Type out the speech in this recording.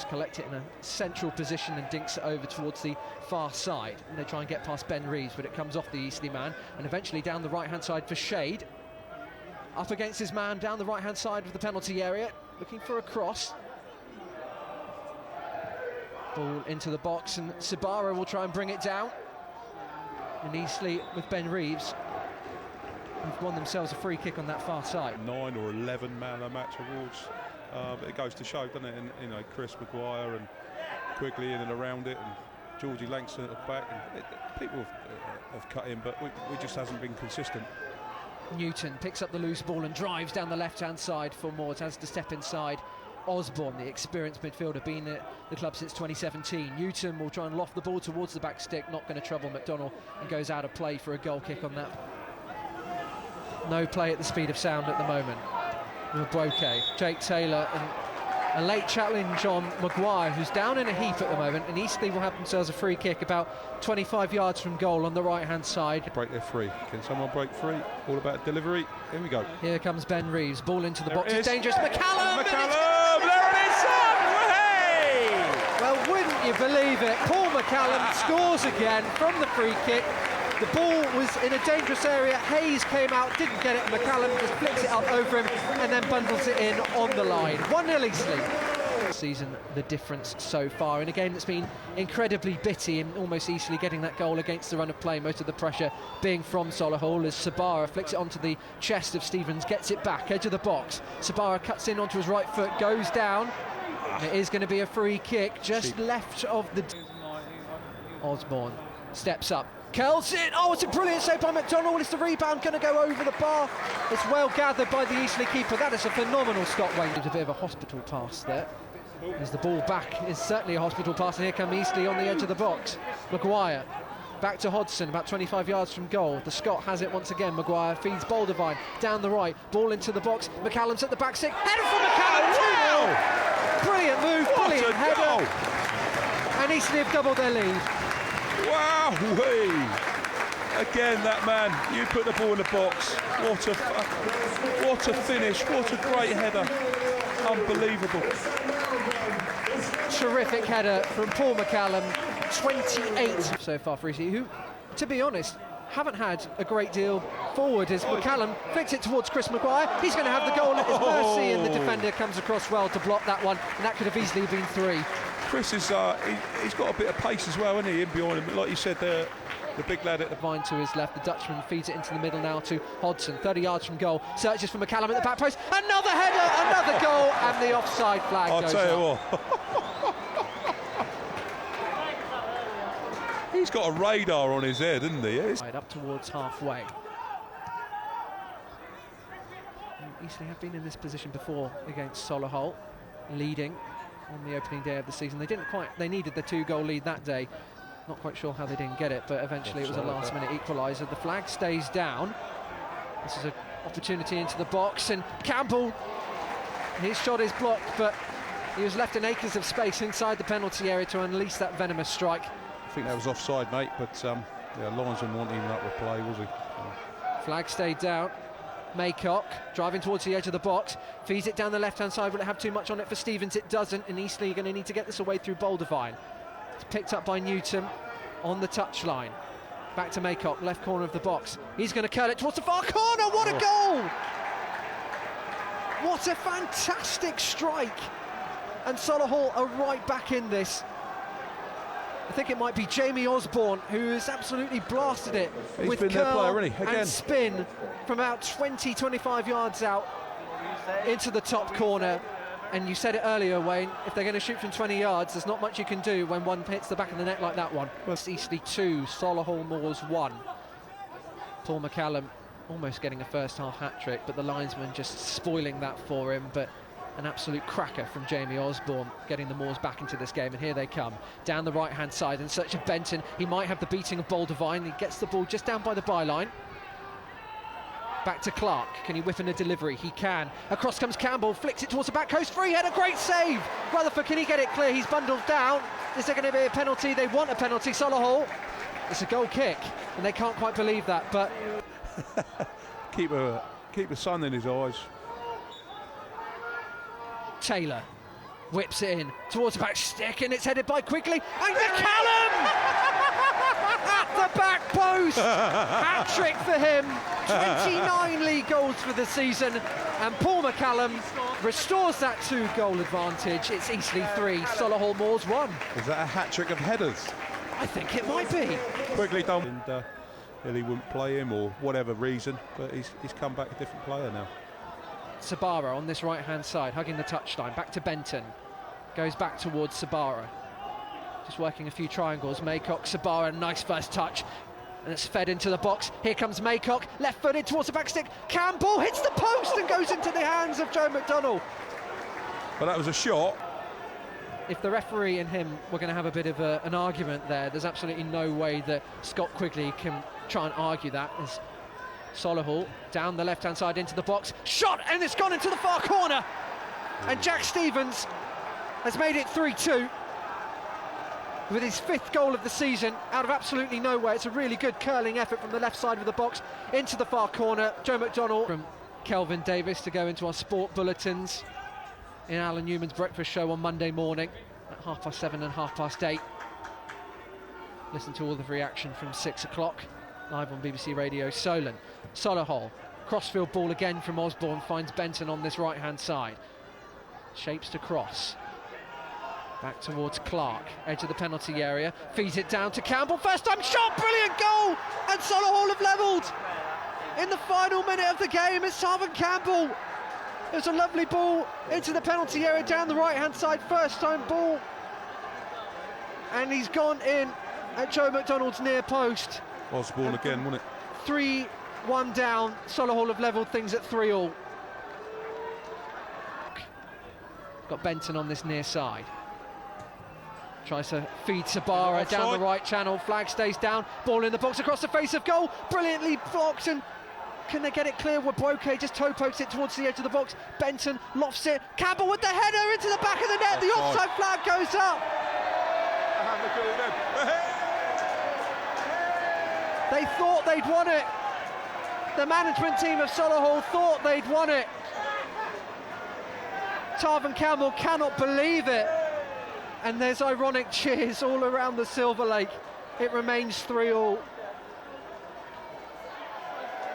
just collect it in a central position and dinks it over towards the far side. And they try and get past Ben Reeves, but it comes off the Eastleigh man and eventually down the right-hand side for Shade. Up against his man down the right-hand side of the penalty area, looking for a cross. Ball into the box and Sabara will try and bring it down. And Eastleigh with Ben Reeves have won themselves a free kick on that far side. 9 or 11 man of the match awards. But it goes to show, doesn't it? And, you know, Chris Maguire and Quigley in and around it, and Georgie Langston at the back. And people have cut in, but we just hasn't been consistent. Newton picks up the loose ball and drives down the left-hand side for Moores, has to step inside. Osborne, the experienced midfielder, been at the club since 2017. Newton will try and loft the ball towards the back stick, not going to trouble McDonnell, and goes out of play for a goal kick on that. No play at the speed of sound at the moment. Mabroke, Jake Taylor, and a late challenge on Maguire, who's down in a heap at the moment, and Eastleigh will have themselves a free kick about 25 yards from goal on the right-hand side. Break their free. Can someone break free? All about delivery. Here we go. Here comes Ben Reeves, ball into the box. It's dangerous. McCallum! There it is, son! Hey! Well, wouldn't you believe it? Paul McCallum scores again from the free kick. The ball was in a dangerous area. Hayes came out, didn't get it. McCallum just flicks it up over him and then bundles it in on the line. 1-0 Eastleigh. Season the difference so far in a game that's been incredibly bitty, and almost Eastleigh getting that goal against the run of play, most of the pressure being from Solihull as Sabara flicks it onto the chest of Stevens, gets it back, edge of the box. Sabara cuts in onto his right foot, goes down. It is going to be a free kick just left of the... Osborne steps up, curls it. Oh, it's a brilliant save by McDonnell. It's the rebound going to go over the bar. It's well gathered by the Eastleigh keeper. That is a phenomenal stop. Wayne, there's a bit of a hospital pass there. As the ball back is certainly a hospital pass, and here come Eastleigh on the edge of the box. Maguire back to Hodgson, about 25 yards from goal. The Scot has it once again. Maguire feeds Boldevine down the right, ball into the box. McCallum's at the back stick, header from McCallum. Wow! Brilliant move, brilliant header, and Eastleigh have doubled their lead. Wow! Again, that man, you put the ball in the box. What a finish, what a great header. Unbelievable. Terrific header from Paul McCallum. 28 so far for Eastleigh, who, to be honest, haven't had a great deal forward as McCallum flicks it towards Chris Maguire. He's going to have the goal at his mercy, and the defender comes across well to block that one, and that could have easily been 3. Chris is he's got a bit of pace as well, isn't he, in behind him? Like you said, the big lad at the Vine to his left. The Dutchman feeds it into the middle now to Hodgson, 30 yards from goal, searches for McCallum at the back post, another header, another goal, and the offside flag goes up. I'll tell you what. He's got a radar on his head, isn't he? Right up towards halfway. Eastleigh have been in this position before against Solihull, leading on the opening day of the season. They needed the 2-goal lead that day. Not quite sure how they didn't get it, but eventually it was a last-minute equaliser. The flag stays down. This is an opportunity into the box, and Campbell, his shot is blocked, but he was left in acres of space inside the penalty area to unleash that venomous strike. I think that was offside, mate, but yeah, linesman wasn't even up to play, was he? Flag stayed down. Maycock driving towards the edge of the box, feeds it down the left-hand side. Will it have too much on it for Stevens? It doesn't, and Eastleigh are going to need to get this away through Boldevine. It's picked up by Newton on the touchline. Back to Maycock, left corner of the box. He's going to curl it towards the far corner. What a goal! What a fantastic strike! And Solihull are right back in this. I think it might be Jamie Osborne who has absolutely blasted it with curl and spin from about 20-25 yards out into the top corner. And you said it earlier, Wayne, if they're going to shoot from 20 yards, there's not much you can do when one hits the back of the net like that one. It's Eastleigh 2, Solihull Moors 1. Paul McCallum almost getting a first half hat-trick, but the linesman just spoiling that for him. But an absolute cracker from Jamie Osborne, getting the Moors back into this game. And here they come, down the right-hand side in search of Benton. He might have the beating of Boldevine. He gets the ball just down by the byline. Back to Clark. Can he whip in a delivery? He can. Across comes Campbell, flicks it towards the back coast. Free header, great save. Rutherford, can he get it clear? He's bundled down. Is there going to be a penalty? They want a penalty. Solihull. It's a goal kick, and they can't quite believe that. But keep the sun in his eyes. Taylor whips it in towards the back stick, and it's headed by Quigley, and McCallum at the back post. Hat-trick for him, 29 league goals for the season, and Paul McCallum restores that 2-goal advantage. It's Eastleigh 3, Solihull Moors 1. Is that a hat-trick of headers? I think it might be. Quigley done. And he wouldn't play him or whatever reason, but he's come back a different player now. Sabara on this right-hand side, hugging the touchline, back to Benton. Goes back towards Sabara. Just working a few triangles. Maycock, Sabara, nice first touch. And it's fed into the box. Here comes Maycock, left-footed towards the back stick. Campbell hits the post and goes into the hands of Joe McDonnell. But that was a shot. If the referee and him were going to have a bit of an argument there, there's absolutely no way that Scott Quigley can try and argue that. As Solihull down the left-hand side into the box, shot, and it's gone into the far corner. And Jack Stevens has made it 3-2 with his 5th goal of the season out of absolutely nowhere. It's a really good curling effort from the left side of the box into the far corner. Joe McDonnell from Kelvin Davis to go into our sport bulletins in Alan Newman's breakfast show on Monday morning at 7:30 and 8:30. Listen to all the reaction from 6 o'clock live on BBC Radio Solent. Solihull, crossfield ball again from Osborne, finds Benton on this right-hand side. Shapes to cross. Back towards Clark, edge of the penalty area, feeds it down to Campbell, first time shot, brilliant goal! And Solihull have levelled in the final minute of the game. It's Tarvin Campbell. It was a lovely ball into the penalty area down the right-hand side, first time ball. And he's gone in at Joe McDonnell's near post. Osborne again, wasn't it? 3-1 down, Solihull have levelled things at 3-3. Got Benton on this near side. Tries to feed Sabara down the right channel, flag stays down, ball in the box across the face of goal, brilliantly blocked, and can they get it clear? Wabwoke just toe pokes it towards the edge of the box. Benton lofts it. Campbell with the header into the back of the net. The offside flag goes up. They thought they'd won it. The management team of Solihull thought they'd won it. Tarvin Campbell cannot believe it. And there's ironic cheers all around the Silver Lake. It remains 3-3.